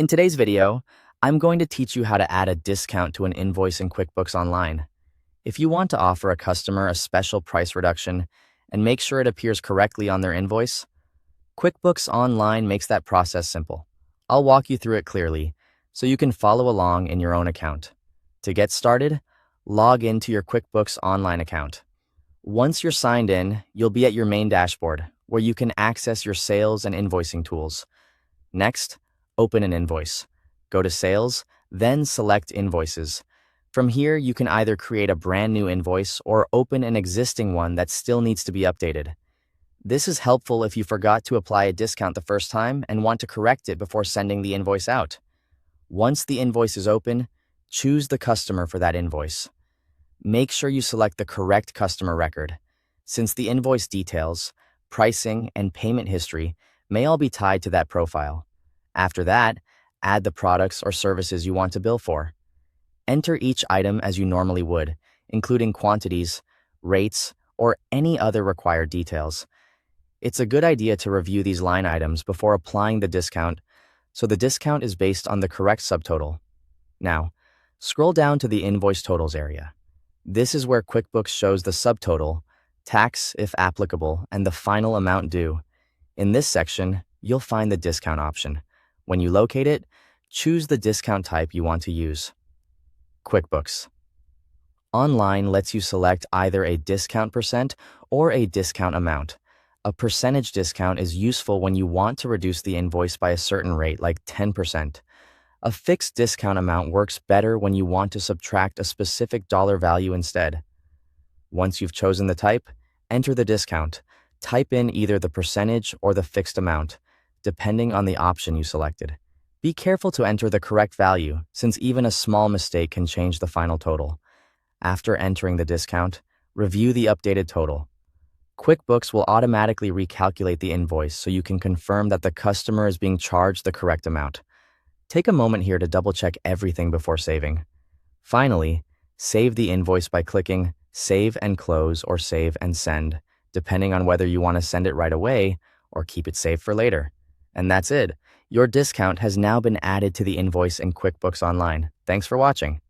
In today's video, I'm going to teach you how to add a discount to an invoice in QuickBooks Online. If you want to offer a customer a special price reduction and make sure it appears correctly on their invoice, QuickBooks Online makes that process simple. I'll walk you through it clearly so you can follow along in your own account. To get started, log into your QuickBooks Online account. Once you're signed in, you'll be at your main dashboard where you can access your sales and invoicing tools. Next, open an invoice. Go to Sales, then select Invoices. From here, you can either create a brand new invoice or open an existing one that still needs to be updated. This is helpful if you forgot to apply a discount the first time and want to correct it before sending the invoice out. Once the invoice is open, choose the customer for that invoice. Make sure you select the correct customer record, since the invoice details, pricing, and payment history may all be tied to that profile. After that, add the products or services you want to bill for. Enter each item as you normally would, including quantities, rates, or any other required details. It's a good idea to review these line items before applying the discount, so the discount is based on the correct subtotal. Now, scroll down to the Invoice Totals area. This is where QuickBooks shows the subtotal, tax if applicable, and the final amount due. In this section, you'll find the discount option. When you locate it, choose the discount type you want to use. QuickBooks Online lets you select either a discount percent or a discount amount. A percentage discount is useful when you want to reduce the invoice by a certain rate, like 10%. A fixed discount amount works better when you want to subtract a specific dollar value instead. Once you've chosen the type, enter the discount. Type in either the percentage or the fixed amount, depending on the option you selected. Be careful to enter the correct value, since even a small mistake can change the final total. After entering the discount, review the updated total. QuickBooks will automatically recalculate the invoice so you can confirm that the customer is being charged the correct amount. Take a moment here to double-check everything before saving. Finally, save the invoice by clicking Save and Close or Save and Send, depending on whether you want to send it right away or keep it saved for later. And that's it. Your discount has now been added to the invoice in QuickBooks Online. Thanks for watching.